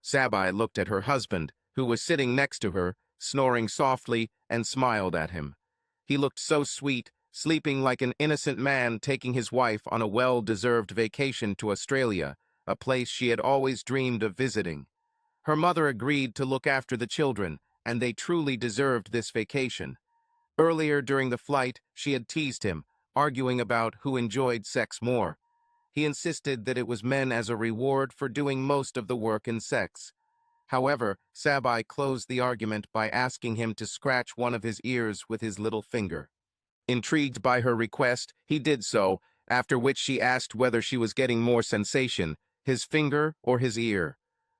Sabi looked at her husband, who was sitting next to her, snoring softly, and smiled at him. He looked so sweet, sleeping like an innocent man taking his wife on a well-deserved vacation to Australia, a place she had always dreamed of visiting. Her mother agreed to look after the children, and they truly deserved this vacation. Earlier during the flight, she had teased him, arguing about who enjoyed sex more. He insisted that it was men as a reward for doing most of the work in sex. However, Sabi closed the argument by asking him to scratch one of his ears with his little finger. Intrigued by her request, he did so, after which she asked whether she was getting more sensation, his finger or his ear.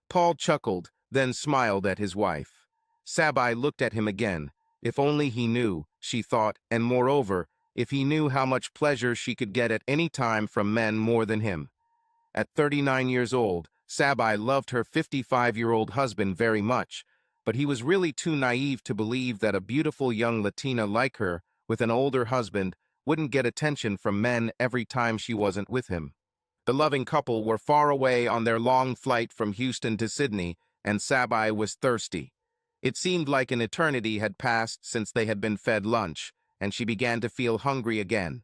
Paul chuckled, then smiled at his wife. Sabi looked at him again. If only he knew, she thought, and moreover, if he knew how much pleasure she could get at any time from men more than him. At 39 years old, Sabi loved her 55-year-old husband very much, but he was really too naive to believe that a beautiful young Latina like her, with an older husband, wouldn't get attention from men every time she wasn't with him. The loving couple were far away on their long flight from Houston to Sydney, and Sabi was thirsty. It seemed like an eternity had passed since they had been fed lunch, and she began to feel hungry again.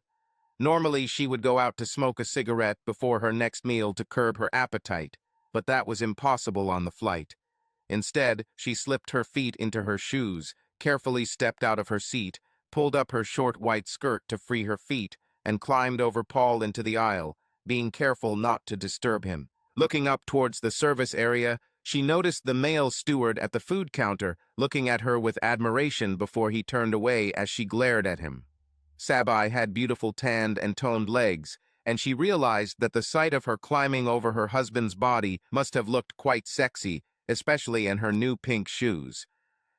Normally, she would go out to smoke a cigarette before her next meal to curb her appetite, but that was impossible on the flight. Instead, she slipped her feet into her shoes, carefully stepped out of her seat, pulled up her short white skirt to free her feet, and climbed over Paul into the aisle, being careful not to disturb him. Looking up towards the service area, she noticed the male steward at the food counter looking at her with admiration before he turned away as she glared at him. Sabi had beautiful tanned and toned legs, and she realized that the sight of her climbing over her husband's body must have looked quite sexy, especially in her new pink shoes.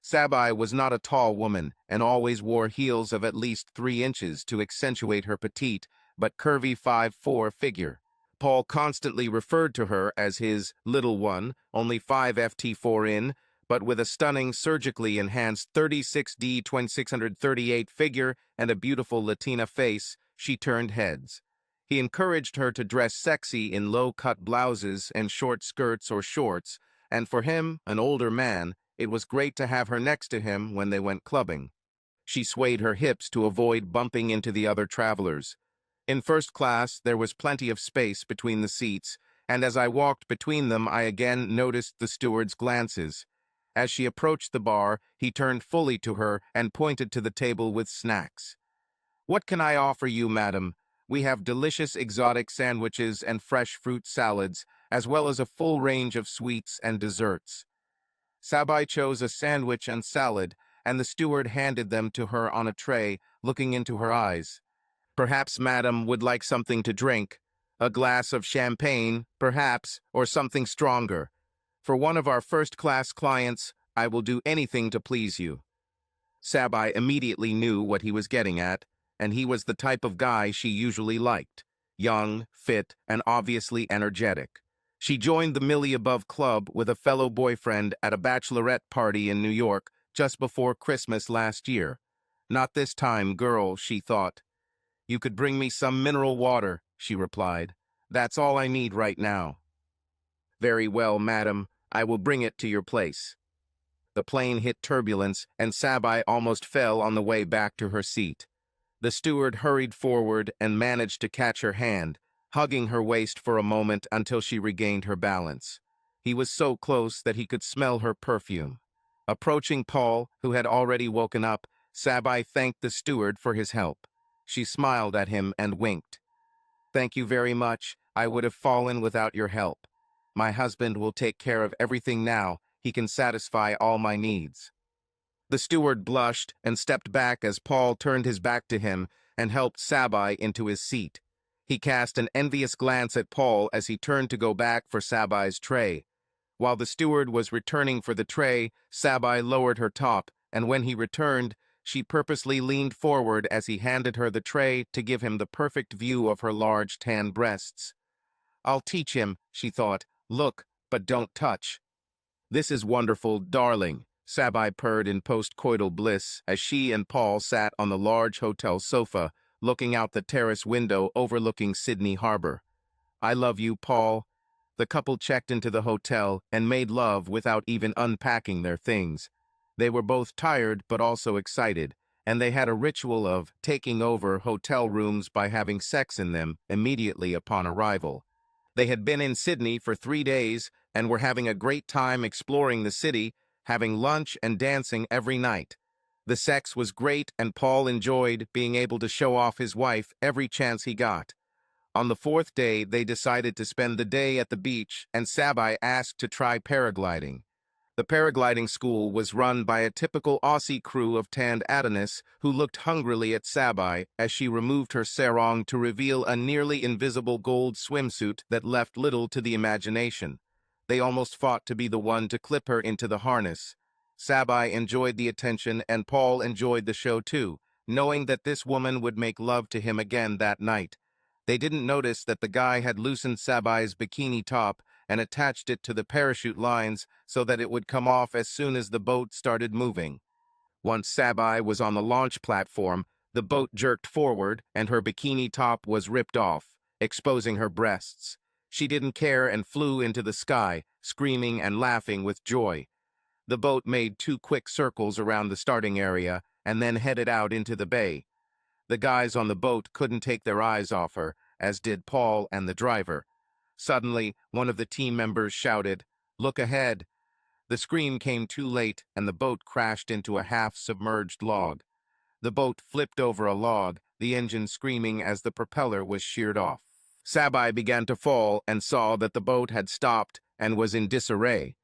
Sabi was not a tall woman and always wore heels of at least 3 inches to accentuate her petite but curvy 5'4" figure. Paul constantly referred to her as his little one, only 5'4" in, but with a stunning surgically enhanced 36D 2638 figure and a beautiful Latina face, she turned heads. He encouraged her to dress sexy in low-cut blouses and short skirts or shorts, and for him, an older man, it was great to have her next to him when they went clubbing. She swayed her hips to avoid bumping into the other travelers. In first class, there was plenty of space between the seats, and as I walked between them, I again noticed the steward's glances. As she approached the bar, he turned fully to her and pointed to the table with snacks. "What can I offer you, madam? We have delicious exotic sandwiches and fresh fruit salads, as well as a full range of sweets and desserts." Sabi chose a sandwich and salad, and the steward handed them to her on a tray, looking into her eyes. "Perhaps madam would like something to drink. A glass of champagne, perhaps, or something stronger. For one of our first-class clients, I will do anything to please you." Sabi immediately knew what he was getting at, and he was the type of guy she usually liked. Young, fit, and obviously energetic. She joined the Millie Above Club with a fellow boyfriend at a bachelorette party in New York just before Christmas last year. "Not this time, girl," she thought. "You could bring me some mineral water," she replied. "That's all I need right now." "Very well, madam. I will bring it to your place." The plane hit turbulence, and Sabi almost fell on the way back to her seat. The steward hurried forward and managed to catch her hand, hugging her waist for a moment until she regained her balance. He was so close that he could smell her perfume. Approaching Paul, who had already woken up, Sabi thanked the steward for his help. She smiled at him and winked. "Thank you very much. I would have fallen without your help. My husband will take care of everything now. He can satisfy all my needs." The steward blushed and stepped back as Paul turned his back to him and helped Sabi into his seat. He cast an envious glance at Paul as he turned to go back for Sabi's tray. While the steward was returning for the tray, Sabi lowered her top, and when he returned, she purposely leaned forward as he handed her the tray to give him the perfect view of her large tan breasts. "I'll teach him," she thought. "Look, but don't touch." "This is wonderful, darling," Sabi purred in post-coital bliss as she and Paul sat on the large hotel sofa, looking out the terrace window overlooking Sydney Harbor. "I love you, Paul. The couple checked into the hotel and made love without even unpacking their things. They were both tired but also excited, and they had a ritual of taking over hotel rooms by having sex in them immediately upon arrival. They had been in Sydney for 3 days and were having a great time exploring the city, having lunch and dancing every night. The sex was great, and Paul enjoyed being able to show off his wife every chance he got. On the fourth day, they decided to spend the day at the beach, and Sabi asked to try paragliding. The paragliding school was run by a typical Aussie crew of tanned Adonis who looked hungrily at Sabi as she removed her sarong to reveal a nearly invisible gold swimsuit that left little to the imagination. They almost fought to be the one to clip her into the harness. Sabi enjoyed the attention, and Paul enjoyed the show too, knowing that this woman would make love to him again that night. They didn't notice that the guy had loosened Sabi's bikini top and attached it to the parachute lines so that it would come off as soon as the boat started moving. Once Sabi was on the launch platform, the boat jerked forward and her bikini top was ripped off, exposing her breasts. She didn't care and flew into the sky, screaming and laughing with joy. The boat made 2 quick circles around the starting area and then headed out into the bay. The guys on the boat couldn't take their eyes off her, as did Paul and the driver. Suddenly, one of the team members shouted, "Look ahead!" The scream came too late, and the boat crashed into a half-submerged log. The boat flipped over a log, the engine screaming as the propeller was sheared off. Sabi began to fall and saw that the boat had stopped and was in disarray.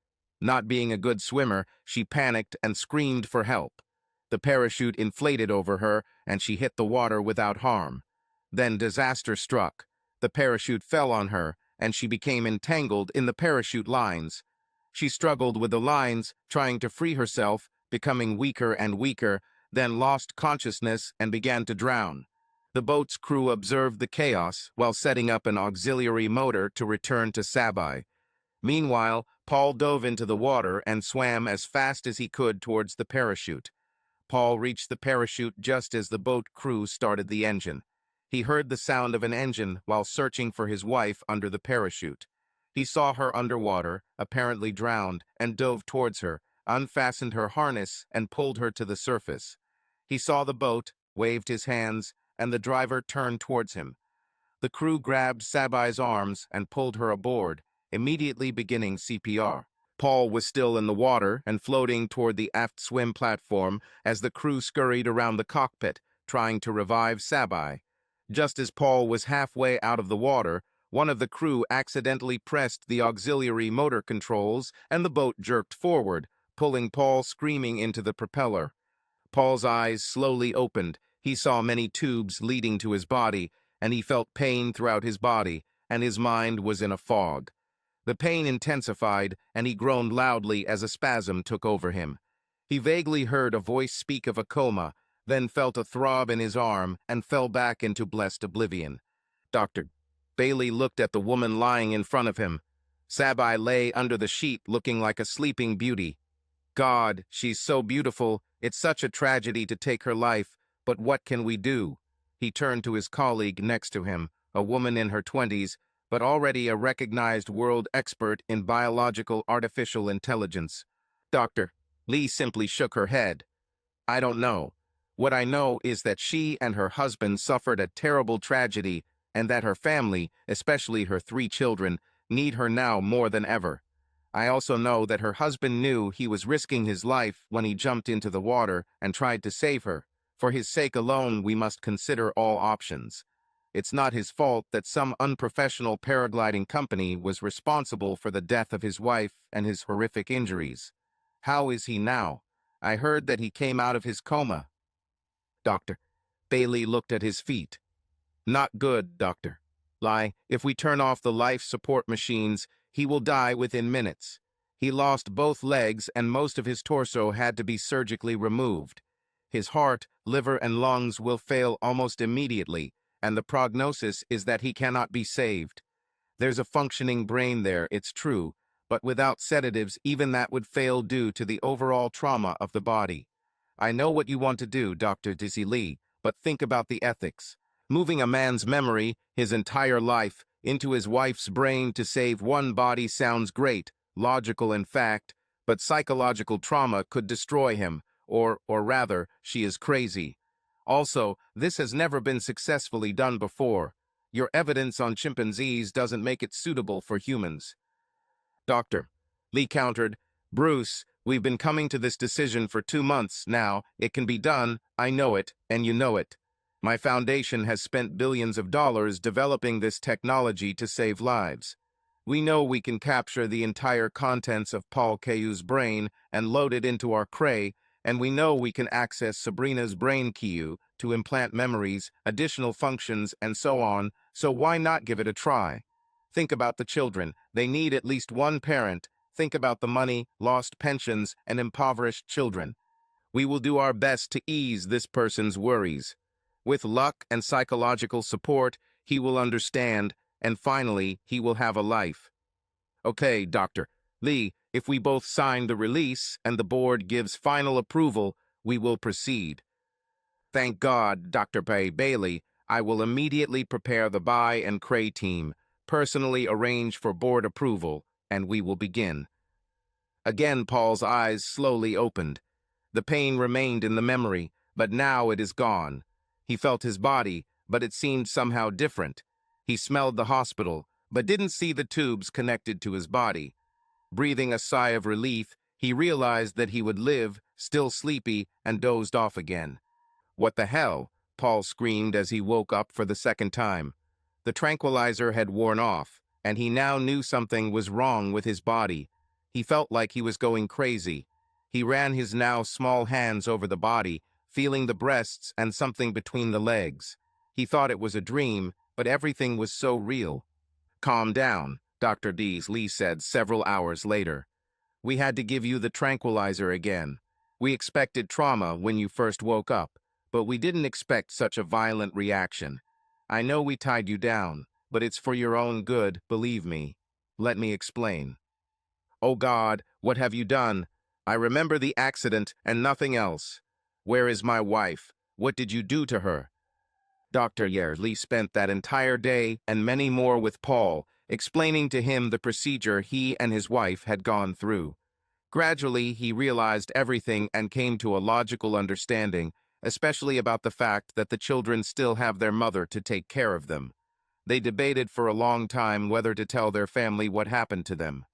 Not being a good swimmer, she panicked and screamed for help. The parachute inflated over her, and she hit the water without harm. Then disaster struck. The parachute fell on her, and she became entangled in the parachute lines. She struggled with the lines, trying to free herself, becoming weaker and weaker, then lost consciousness and began to drown. The boat's crew observed the chaos while setting up an auxiliary motor to return to Sabi. Meanwhile, Paul dove into the water and swam as fast as he could towards the parachute. Paul reached the parachute just as the boat crew started the engine. He heard the sound of an engine while searching for his wife under the parachute. He saw her underwater, apparently drowned, and dove towards her, unfastened her harness, and pulled her to the surface. He saw the boat, waved his hands, and the driver turned towards him. The crew grabbed Sabi's arms and pulled her aboard, immediately beginning CPR. Paul was still in the water and floating toward the aft swim platform as the crew scurried around the cockpit, trying to revive Sabi. Just as Paul was halfway out of the water, one of the crew accidentally pressed the auxiliary motor controls and the boat jerked forward, pulling Paul screaming into the propeller. Paul's eyes slowly opened. He saw many tubes leading to his body, and he felt pain throughout his body, and his mind was in a fog. The pain intensified, and he groaned loudly as a spasm took over him. He vaguely heard a voice speak of a coma, then felt a throb in his arm and fell back into blessed oblivion. Dr. Bailey looked at the woman lying in front of him. Sabi lay under the sheet looking like a sleeping beauty. God, she's so beautiful. It's such a tragedy to take her life, but what can we do? He turned to his colleague next to him, a woman in her 20s, but already a recognized world expert in biological artificial intelligence. Dr. Lee simply shook her head. I don't know. What I know is that she and her husband suffered a terrible tragedy and that her family, especially her 3 children, need her now more than ever. I also know that her husband knew he was risking his life when he jumped into the water and tried to save her. For his sake alone, we must consider all options. It's not his fault that some unprofessional paragliding company was responsible for the death of his wife and his horrific injuries. How is he now? I heard that he came out of his coma. Dr. Bailey looked at his feet. Not good, Dr. Lie, if we turn off the life support machines, he will die within minutes. He lost both legs and most of his torso had to be surgically removed. His heart, liver, and lungs will fail almost immediately, and the prognosis is that he cannot be saved. There's a functioning brain there, it's true, but without sedatives, even that would fail due to the overall trauma of the body. I know what you want to do, Dr. Dizzy Lee, but think about the ethics. Moving a man's memory, his entire life, into his wife's brain to save one body sounds great, logical in fact, but psychological trauma could destroy him, or rather, she is crazy. Also, this has never been successfully done before. Your evidence on chimpanzees doesn't make it suitable for humans. Doctor, Lee countered, Bruce, we've been coming to this decision for 2 months now. It can be done, I know it, and you know it. My foundation has spent billions of dollars developing this technology to save lives. We know we can capture the entire contents of Paul Kayu's brain and load it into our cray, and we know we can access Sabrina's brain Kayu to implant memories, additional functions, and so on, so why not give it a try? Think about the children. They need at least one parent. Think about the money, lost pensions, and impoverished children. We will do our best to ease this person's worries. With luck and psychological support, he will understand, and finally, he will have a life. Okay, Dr. Lee, if we both sign the release and the board gives final approval, we will proceed. Thank God, Dr. Bailey. I will immediately prepare the buy and cray team, personally arrange for board approval, and we will begin. Again, Paul's eyes slowly opened. The pain remained in the memory, but now it is gone. He felt his body, but it seemed somehow different. He smelled the hospital, but didn't see the tubes connected to his body. Breathing a sigh of relief, he realized that he would live, still sleepy, and dozed off again. What the hell? Paul screamed as he woke up for the second time. The tranquilizer had worn off, and he now knew something was wrong with his body. He felt like he was going crazy. He ran his now small hands over the body, feeling the breasts and something between the legs. He thought it was a dream, but everything was so real. Calm down, Dr. Lee said several hours later. We had to give you the tranquilizer again. We expected trauma when you first woke up, but we didn't expect such a violent reaction. I know we tied you down, but it's for your own good, believe me. Let me explain. Oh God, what have you done? I remember the accident and nothing else. Where is my wife? What did you do to her? Dr. Lee spent that entire day and many more with Paul, explaining to him the procedure he and his wife had gone through. Gradually, he realized everything and came to a logical understanding, especially about the fact that the children still have their mother to take care of them. They debated for a long time whether to tell their family what happened to them.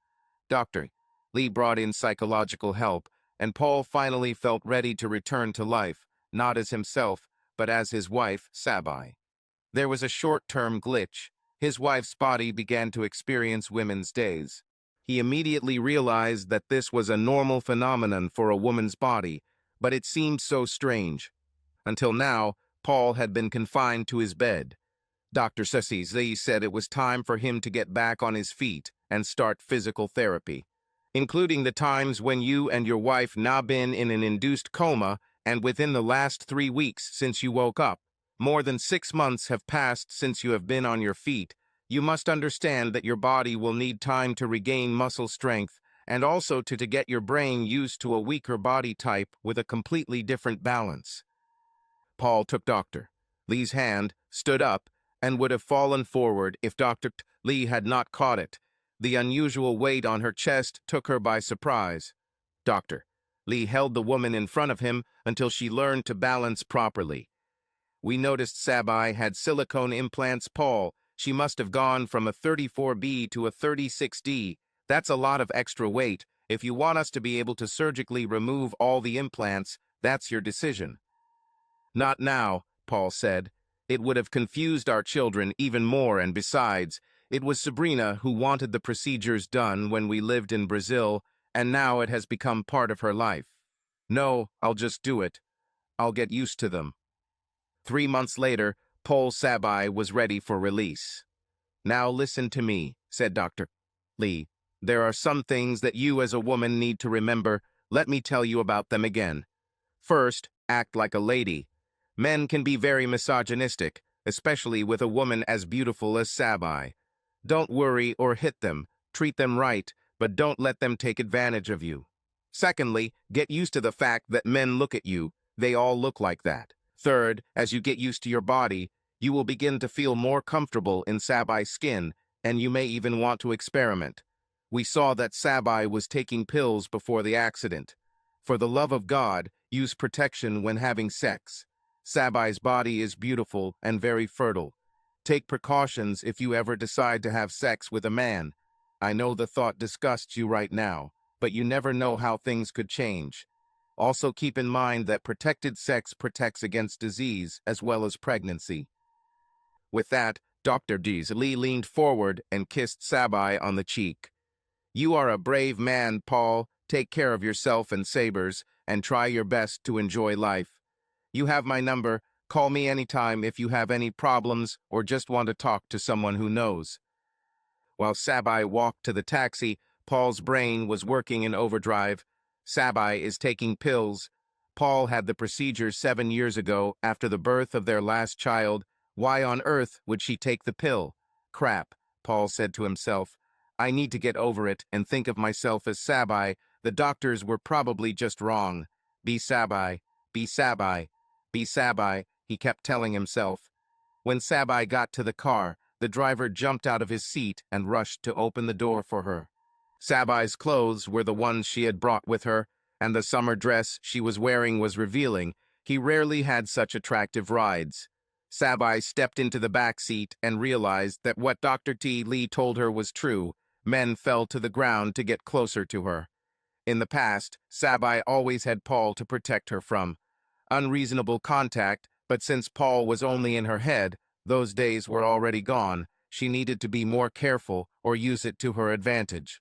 Dr. Lee brought in psychological help, and Paul finally felt ready to return to life, not as himself, but as his wife, Sabi. There was a short-term glitch. His wife's body began to experience women's days. He immediately realized that this was a normal phenomenon for a woman's body, but it seemed so strange. Until now, Paul had been confined to his bed. Dr. Lee said it was time for him to get back on his feet and start physical therapy, including the times when you and your wife now been in an induced coma and within the last 3 weeks since you woke up. More than 6 months have passed since you have been on your feet. You must understand that your body will need time to regain muscle strength and also to get your brain used to a weaker body type with a completely different balance. Paul took Dr. Lee's hand, stood up, and would have fallen forward if Dr. Lee had not caught it. The unusual weight on her chest took her by surprise. Dr. Lee held the woman in front of him until she learned to balance properly. We noticed Sabi had silicone implants, Paul. She must have gone from a 34B to a 36D. That's a lot of extra weight. If you want us to be able to surgically remove all the implants, that's your decision. Not now, Paul said. It would have confused our children even more, and besides, it was Sabrina who wanted the procedures done when we lived in Brazil, and now it has become part of her life. No, I'll just do it. I'll get used to them. 3 months later, Paul Sabi was ready for release. Now listen to me, said Dr. Lee. There are some things that you as a woman need to remember. Let me tell you about them again. First, act like a lady. Men can be very misogynistic, especially with a woman as beautiful as Sabi. Don't worry or hit them. Treat them right, but don't let them take advantage of you. Secondly, get used to the fact that men look at you. They all look like that. Third, as you get used to your body, You will begin to feel more comfortable in Sabi's skin, and you may even want to experiment. We saw that Sabi was taking pills before the accident. For the love of God, use protection when having sex. Sabi's body is beautiful and very fertile. Take precautions if you ever decide to have sex with a man. I know the thought disgusts you right now, but you never know how things could change. Also keep in mind that protected sex protects against disease as well as pregnancy. With that, Dr. Lee leaned forward and kissed Sabi on the cheek. You are a brave man, Paul. Take care of yourself and Sabers, and try your best to enjoy life. You have my number. Call me anytime if you have any problems or just want to talk to someone who knows. While Sabi walked to the taxi, Paul's brain was working in overdrive. Sabi is taking pills. Paul had the procedure 7 years ago after the birth of their last child. Why on earth would she take the pill? Crap, Paul said to himself. I need to get over it and think of myself as Sabi. The doctors were probably just wrong. Be Sabi, be Sabi, be Sabi, he kept telling himself. When Sabi got to the car, the driver jumped out of his seat and rushed to open the door for her. Sabi's clothes were the ones she had brought with her, and the summer dress she was wearing was revealing. He rarely had such attractive rides. Sabi stepped into the back seat and realized that what Dr. Lee told her was true. Men fell to the ground to get closer to her. In the past, Sabi always had Paul to protect her from unreasonable contact, but since Paul was only in her head, those days were already gone. She needed to be more careful or use it to her advantage.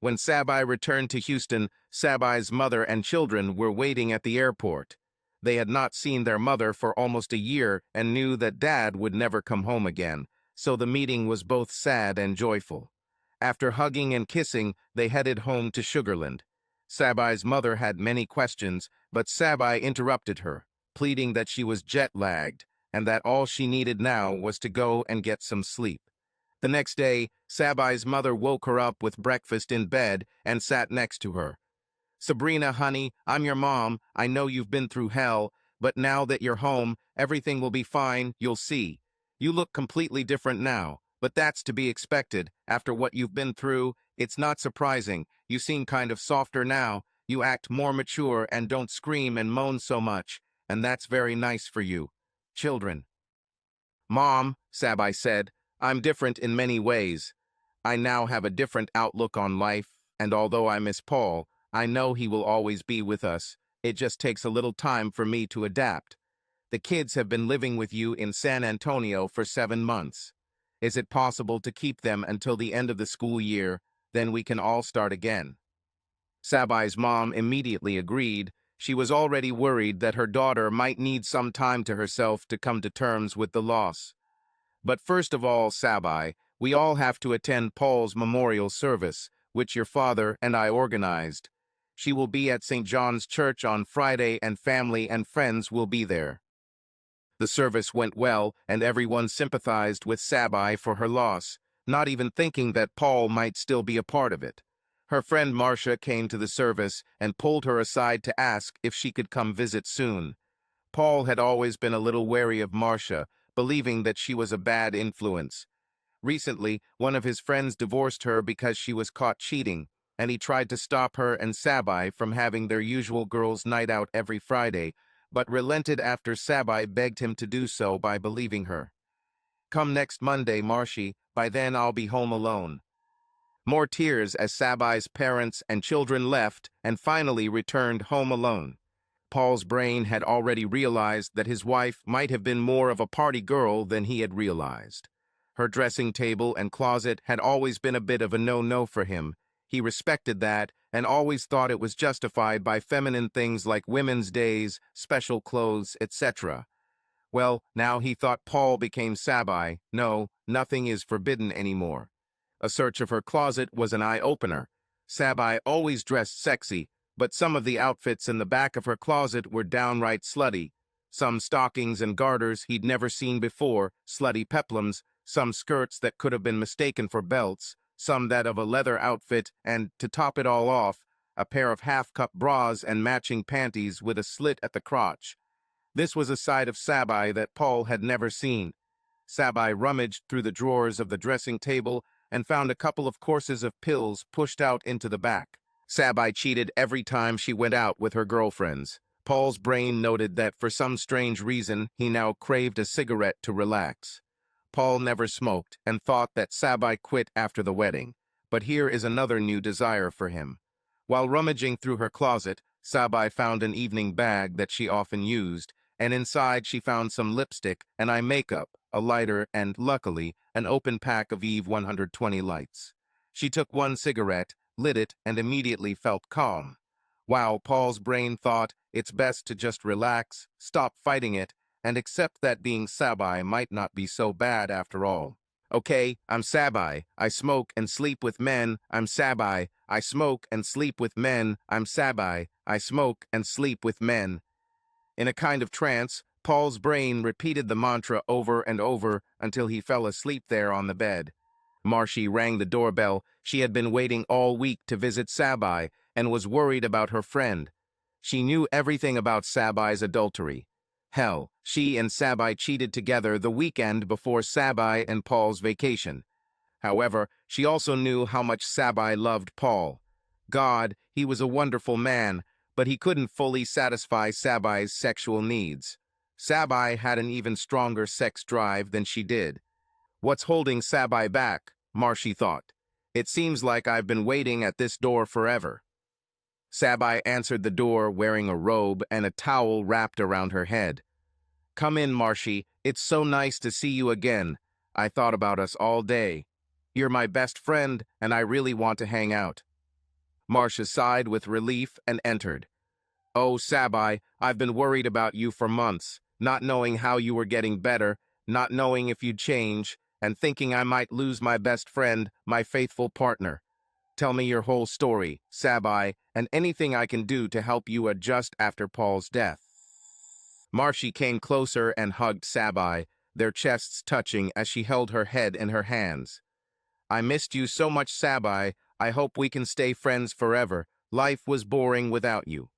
When Sabi returned to Houston, Sabi's mother and children were waiting at the airport. They had not seen their mother for almost a year and knew that Dad would never come home again, so the meeting was both sad and joyful. After hugging and kissing, they headed home to Sugarland. Sabi's mother had many questions, but Sabi interrupted her, pleading that she was jet-lagged and that all she needed now was to go and get some sleep. The next day, Sabi's mother woke her up with breakfast in bed and sat next to her. Sabrina, honey, I'm your mom. I know you've been through hell, but now that you're home, everything will be fine, you'll see. You look completely different now, but that's to be expected. After what you've been through, it's not surprising. You seem kind of softer now. You act more mature and don't scream and moan so much, and that's very nice for you. Children. Mom, Sabi said, I'm different in many ways. I now have a different outlook on life, and although I miss Paul, I know he will always be with us. It just takes a little time for me to adapt. The kids have been living with you in San Antonio for 7 months. Is it possible to keep them until the end of the school year? Then we can all start again. Sabi's mom immediately agreed. She was already worried that her daughter might need some time to herself to come to terms with the loss. But first of all, Sabi, we all have to attend Paul's memorial service, which your father and I organized. She will be at St. John's Church on Friday and family and friends will be there. The service went well and everyone sympathized with Sabi for her loss, not even thinking that Paul might still be a part of it. Her friend Marshy came to the service and pulled her aside to ask if she could come visit soon. Paul had always been a little wary of Marshy, believing that she was a bad influence. Recently, one of his friends divorced her because she was caught cheating, and he tried to stop her and Sabi from having their usual girls' night out every Friday, but relented after Sabi begged him to do so by believing her. Come next Monday, Marshy, by then I'll be home alone. More tears as Sabi's parents and children left and finally returned home alone. Paul's brain had already realized that his wife might have been more of a party girl than he had realized. Her dressing table and closet had always been a bit of a no-no for him. He respected that and always thought it was justified by feminine things like women's days, special clothes, etc. Well, now he thought Paul became Sabi. No, nothing is forbidden anymore. A search of her closet was an eye-opener. Sabi always dressed sexy, but some of the outfits in the back of her closet were downright slutty. Some stockings and garters he'd never seen before, slutty peplums, some skirts that could have been mistaken for belts, some that of a leather outfit, and, to top it all off, a pair of half-cup bras and matching panties with a slit at the crotch. This was a side of Sabi that Paul had never seen. Sabi rummaged through the drawers of the dressing table and found a couple of courses of pills pushed out into the back. Sabi cheated every time she went out with her girlfriends. Paul's brain noted that for some strange reason, he now craved a cigarette to relax. Paul never smoked and thought that Sabi quit after the wedding, but here is another new desire for him. While rummaging through her closet, Sabi found an evening bag that she often used, and inside she found some lipstick and eye makeup, a lighter, and, luckily, an open pack of Eve 120 lights. She took one cigarette, lit it, and immediately felt calm. Wow, Paul's brain thought, it's best to just relax, stop fighting it, and accept that being Sabi might not be so bad after all. Okay, I'm Sabi. I smoke and sleep with men. I'm Sabi. I smoke and sleep with men. I'm Sabi. I smoke and sleep with men. In a kind of trance, Paul's brain repeated the mantra over and over until he fell asleep there on the bed. Marshy rang the doorbell. She had been waiting all week to visit Sabi and was worried about her friend. She knew everything about Sabi's adultery. Hell, she and Sabi cheated together the weekend before Sabi and Paul's vacation. However, she also knew how much Sabi loved Paul. God, he was a wonderful man, but he couldn't fully satisfy Sabi's sexual needs. Sabi had an even stronger sex drive than she did. What's holding Sabi back? Marshy thought. It seems like I've been waiting at this door forever. Sabi answered the door wearing a robe and a towel wrapped around her head. Come in, Marshy. It's so nice to see you again. I thought about us all day. You're my best friend, and I really want to hang out. Marsha sighed with relief and entered. Oh, Sabi, I've been worried about you for months, not knowing how you were getting better, not knowing if you'd change, and thinking I might lose my best friend, my faithful partner. Tell me your whole story, Sabi, and anything I can do to help you adjust after Paul's death. Marshy came closer and hugged Sabi, their chests touching as she held her head in her hands. I missed you so much, Sabi. I hope we can stay friends forever. Life was boring without you.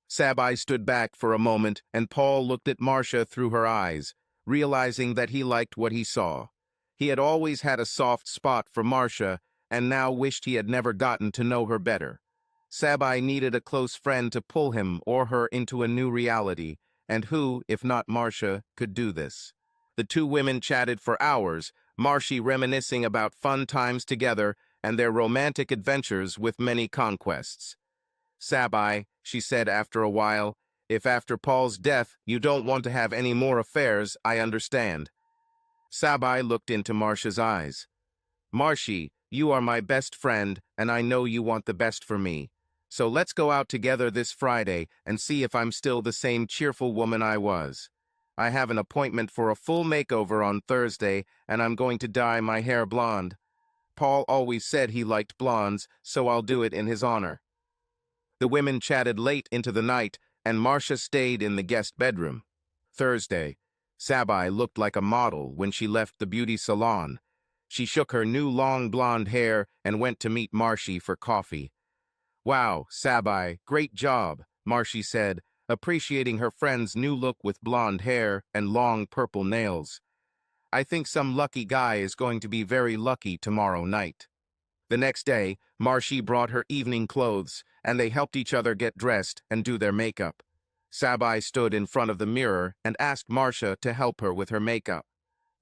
Sabi stood back for a moment, and Paul looked at Marsha through her eyes, realizing that he liked what he saw. He had always had a soft spot for Marsha, and now wished he had never gotten to know her better. Sabi needed a close friend to pull him or her into a new reality, and who, if not Marsha, could do this? The two women chatted for hours, Marshy reminiscing about fun times together and their romantic adventures with many conquests. Sabi, she said after a while, if after Paul's death you don't want to have any more affairs, I understand. Sabi looked into Marsha's eyes. Marshy, you are my best friend, and I know you want the best for me. So let's go out together this Friday and see if I'm still the same cheerful woman I was. I have an appointment for a full makeover on Thursday, and I'm going to dye my hair blonde. Paul always said he liked blondes, so I'll do it in his honor. The women chatted late into the night, and Marsha stayed in the guest bedroom. Thursday. Sabi looked like a model when she left the beauty salon. She shook her new long blonde hair and went to meet Marshy for coffee. Wow, Sabi, great job, Marshy said, appreciating her friend's new look with blonde hair and long purple nails. I think some lucky guy is going to be very lucky tomorrow night. The next day, Marshy brought her evening clothes, and they helped each other get dressed and do their makeup. Sabi stood in front of the mirror and asked Marsha to help her with her makeup.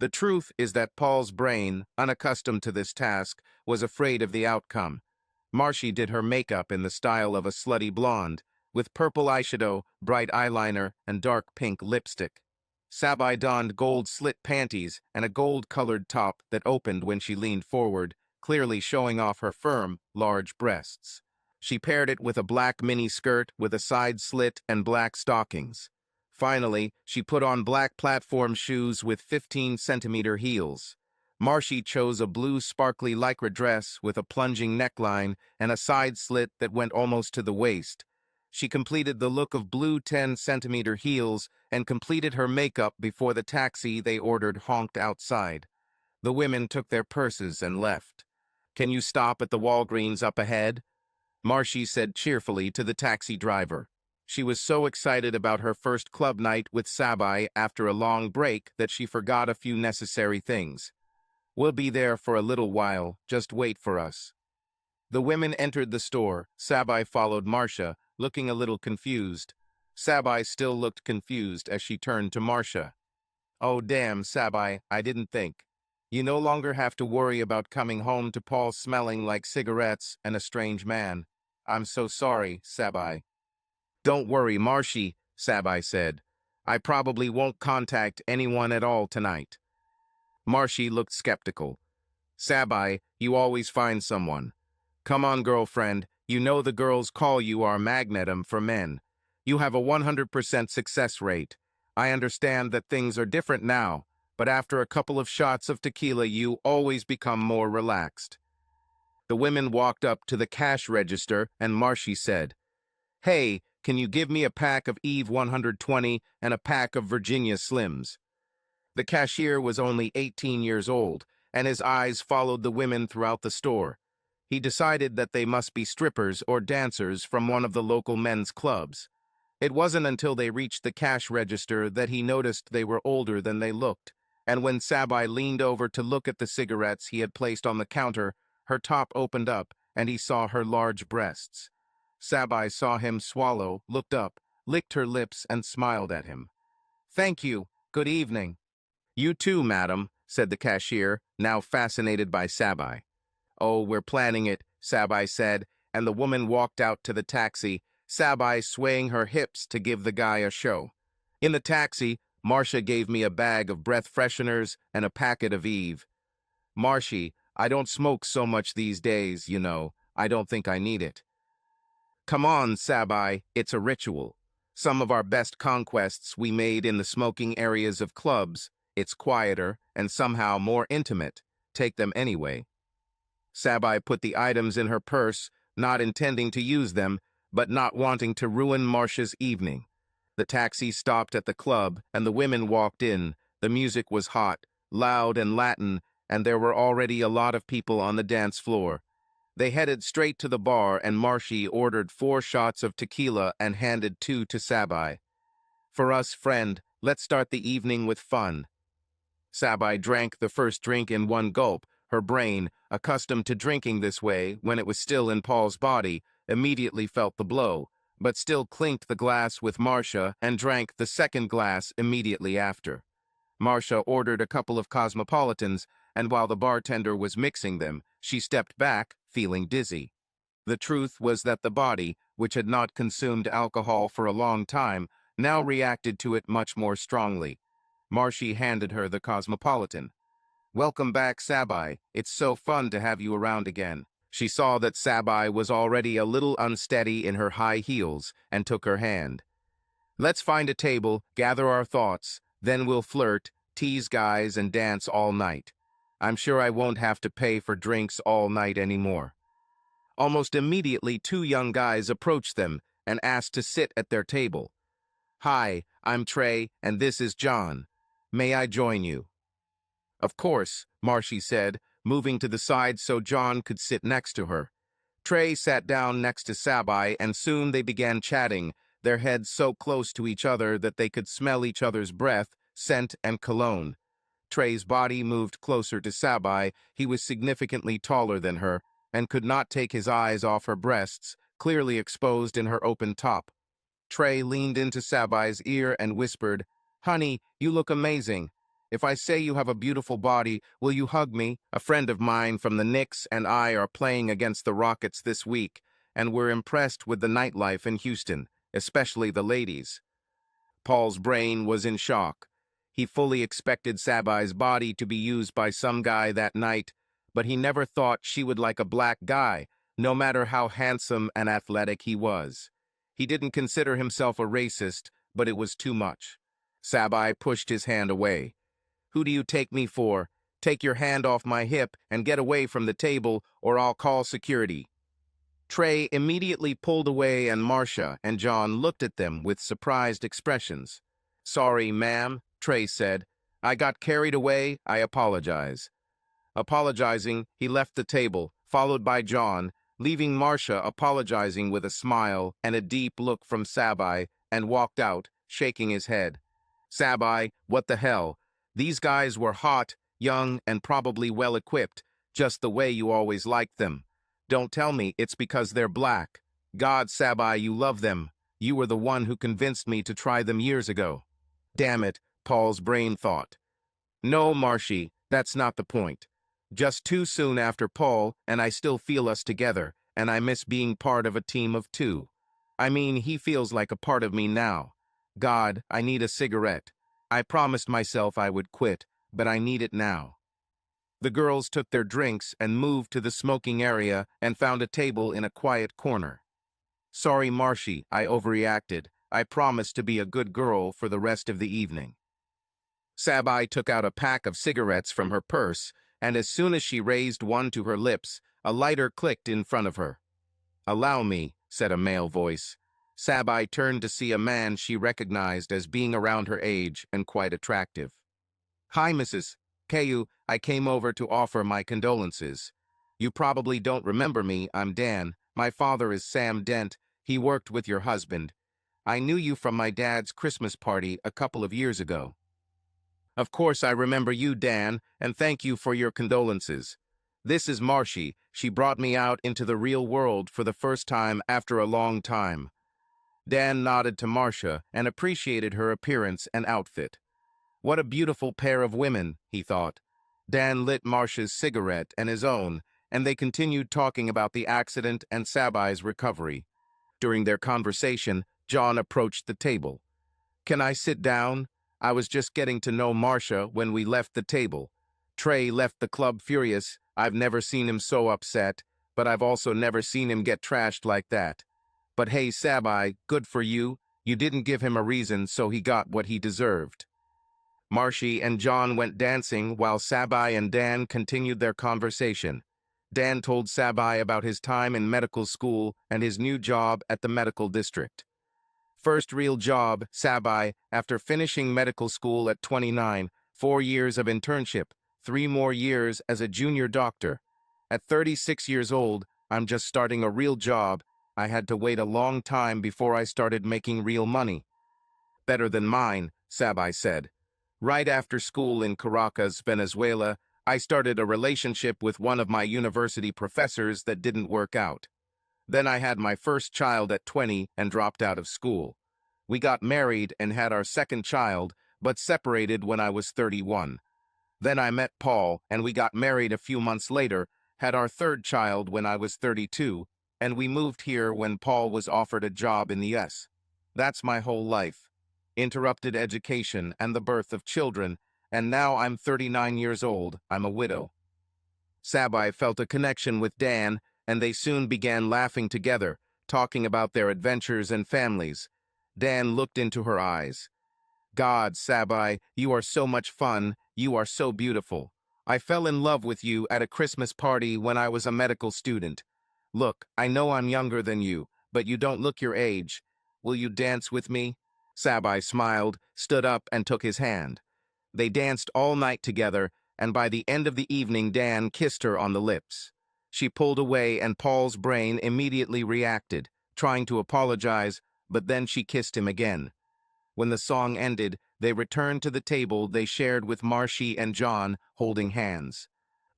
The truth is that Paul's brain, unaccustomed to this task, was afraid of the outcome. Marshy did her makeup in the style of a slutty blonde, with purple eyeshadow, bright eyeliner, and dark pink lipstick. Sabi donned gold slit panties and a gold-colored top that opened when she leaned forward, clearly showing off her firm, large breasts. She paired it with a black mini skirt with a side slit and black stockings. Finally, she put on black platform shoes with 15-centimeter heels. Marshy chose a blue sparkly lycra dress with a plunging neckline and a side slit that went almost to the waist. She completed the look of blue 10-centimeter heels and completed her makeup before the taxi they ordered honked outside. The women took their purses and left. Can you stop at the Walgreens up ahead? Marshy said cheerfully to the taxi driver. She was so excited about her first club night with Sabi after a long break that she forgot a few necessary things. "We'll be there for a little while, just wait for us." The women entered the store. Sabi followed Marsha, looking a little confused. Sabi still looked confused as she turned to Marsha. "Oh damn, Sabi, I didn't think. You no longer have to worry about coming home to Paul smelling like cigarettes and a strange man. I'm so sorry, Sabi." "Don't worry, Marshy," Sabi said. "I probably won't contact anyone at all tonight." Marshy looked skeptical. "Sabi, you always find someone. Come on, girlfriend, you know the girls call you our magnetum for men. You have a 100% success rate. I understand that things are different now, but after a couple of shots of tequila you always become more relaxed." The women walked up to the cash register and Marshy said, "Hey, can you give me a pack of Eve 120 and a pack of Virginia Slims?" The cashier was only 18 years old, and his eyes followed the women throughout the store. He decided that they must be strippers or dancers from one of the local men's clubs. It wasn't until they reached the cash register that he noticed they were older than they looked, and when Sabi leaned over to look at the cigarettes he had placed on the counter, her top opened up, and he saw her large breasts. Sabi saw him swallow, looked up, licked her lips, and smiled at him. "Thank you. Good evening." "You too, madam," said the cashier, now fascinated by Sabi. "Oh, we're planning it," Sabi said, and the woman walked out to the taxi, Sabi swaying her hips to give the guy a show. In the taxi, Marsha gave me a bag of breath fresheners and a packet of Eve. "Marshy, I don't smoke so much these days, you know. I don't think I need it." "Come on, Sabi, it's a ritual. Some of our best conquests we made in the smoking areas of clubs. It's quieter and somehow more intimate. Take them anyway." Sabi put the items in her purse, not intending to use them, but not wanting to ruin Marsha's evening. The taxi stopped at the club, and the women walked in. The music was hot, loud and Latin, and there were already a lot of people on the dance floor. They headed straight to the bar, and Marshy ordered 4 shots of tequila and handed 2 to Sabi. "For us, friend, let's start the evening with fun." Sabi drank the first drink in one gulp. Her brain, accustomed to drinking this way when it was still in Paul's body, immediately felt the blow, but still clinked the glass with Marsha and drank the second glass immediately after. Marsha ordered a couple of cosmopolitans, and while the bartender was mixing them, she stepped back, feeling dizzy. The truth was that the body, which had not consumed alcohol for a long time, now reacted to it much more strongly. Marshy handed her the cosmopolitan. "Welcome back, Sabi. It's so fun to have you around again." She saw that Sabi was already a little unsteady in her high heels and took her hand. "Let's find a table, gather our thoughts, then we'll flirt, tease guys, and dance all night. I'm sure I won't have to pay for drinks all night anymore." Almost immediately, 2 young guys approached them and asked to sit at their table. "Hi, I'm Trey, and this is John. May I join you?" "Of course," Marshy said, moving to the side so John could sit next to her. Trey sat down next to Sabi, and soon they began chatting, their heads so close to each other that they could smell each other's breath, scent, and cologne. Trey's body moved closer to Sabi. He was significantly taller than her, and could not take his eyes off her breasts, clearly exposed in her open top. Trey leaned into Sabi's ear and whispered, "Honey, you look amazing. If I say you have a beautiful body, will you hug me? A friend of mine from the Knicks and I are playing against the Rockets this week, and we're impressed with the nightlife in Houston, especially the ladies." Paul's brain was in shock. He fully expected Sabi's body to be used by some guy that night, but he never thought she would like a black guy, no matter how handsome and athletic he was. He didn't consider himself a racist, but it was too much. Sabi pushed his hand away. "Who do you take me for? Take your hand off my hip and get away from the table, or I'll call security." Trey immediately pulled away, and Marsha and John looked at them with surprised expressions. "Sorry, ma'am," Trey said. "I got carried away. I apologize." Apologizing, he left the table, followed by John, leaving Marcia apologizing with a smile and a deep look from Sabi, and walked out, shaking his head. Sabi, what the hell? These guys were hot, young, and probably well-equipped, just the way you always liked them. Don't tell me it's because they're black. God, Sabi, you love them. You were the one who convinced me to try them years ago. Damn it, Paul's brain thought. No, Marshy, that's not the point. Just too soon after Paul, and I still feel us together, and I miss being part of a team of two. I mean, he feels like a part of me now. God, I need a cigarette. I promised myself I would quit, but I need it now. The girls took their drinks and moved to the smoking area and found a table in a quiet corner. Sorry, Marshy, I overreacted. I promised to be a good girl for the rest of the evening. Sabi took out a pack of cigarettes from her purse, and as soon as she raised one to her lips, a lighter clicked in front of her. Allow me, said a male voice. Sabi turned to see a man she recognized as being around her age and quite attractive. Hi, Mrs. Caillou, I came over to offer my condolences. You probably don't remember me, I'm Dan. My father is Sam Dent. He worked with your husband. I knew you from my dad's Christmas party a couple of years ago. Of course I remember you, Dan, and thank you for your condolences. This is Marshy. She brought me out into the real world for the first time after a long time. Dan nodded to Marcia and appreciated her appearance and outfit. What a beautiful pair of women, he thought. Dan lit Marcia's cigarette and his own, and they continued talking about the accident and Sabi's recovery. During their conversation, John approached the table. Can I sit down? I was just getting to know Marcia when we left the table. Trey left the club furious. I've never seen him so upset, but I've also never seen him get trashed like that. But hey, Sabi, good for you. You didn't give him a reason, so he got what he deserved. Marshy and John went dancing while Sabi and Dan continued their conversation. Dan told Sabi about his time in medical school and his new job at the medical district. First real job, Sabi, after finishing medical school at 29, 4 years of internship, 3 more years as a junior doctor. At 36 years old, I'm just starting a real job. I had to wait a long time before I started making real money. Better than mine, Sabi said. Right after school in Caracas, Venezuela, I started a relationship with one of my university professors that didn't work out. Then I had my first child at 20 and dropped out of school. We got married and had our second child, but separated when I was 31. Then I met Paul, and we got married a few months later, had our third child when I was 32, and we moved here when Paul was offered a job in the U.S. That's my whole life. Interrupted education and the birth of children, and now I'm 39 years old. I'm a widow. Sabi felt a connection with Dan, and they soon began laughing together, talking about their adventures and families. Dan looked into her eyes. God, Sabi, you are so much fun. You are so beautiful. I fell in love with you at a Christmas party when I was a medical student. Look, I know I'm younger than you, but you don't look your age. Will you dance with me? Sabi smiled, stood up, and took his hand. They danced all night together, and by the end of the evening Dan kissed her on the lips. She pulled away, and Paul's brain immediately reacted, trying to apologize, but then she kissed him again. When the song ended, they returned to the table they shared with Marshy and John, holding hands.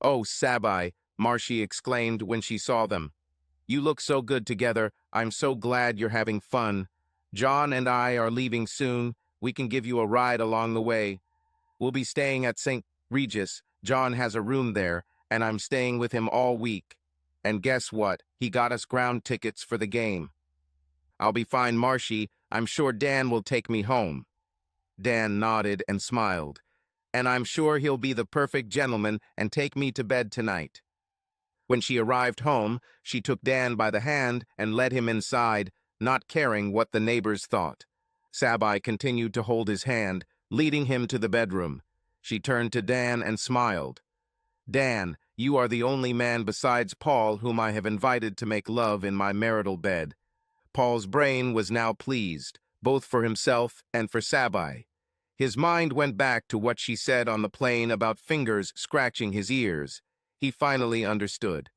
Oh, Sabi, Marshy exclaimed when she saw them. You look so good together. I'm so glad you're having fun. John and I are leaving soon. We can give you a ride along the way. We'll be staying at St. Regis. John has a room there, and I'm staying with him all week. And guess what? He got us ground tickets for the game. I'll be fine, Marshy. I'm sure Dan will take me home. Dan nodded and smiled. And I'm sure he'll be the perfect gentleman and take me to bed tonight. When she arrived home, she took Dan by the hand and led him inside, not caring what the neighbors thought. Sabi continued to hold his hand, leading him to the bedroom. She turned to Dan and smiled. Dan, you are the only man besides Paul whom I have invited to make love in my marital bed. Paul's brain was now pleased, both for himself and for Sabi. His mind went back to what she said on the plane about fingers scratching his ears. He finally understood.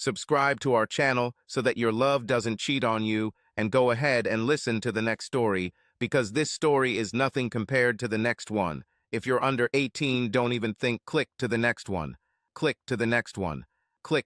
Subscribe to our channel so that your love doesn't cheat on you, and go ahead and listen to the next story, because this story is nothing compared to the next one. If you're under 18, don't even think click to the next one. Click to the next one.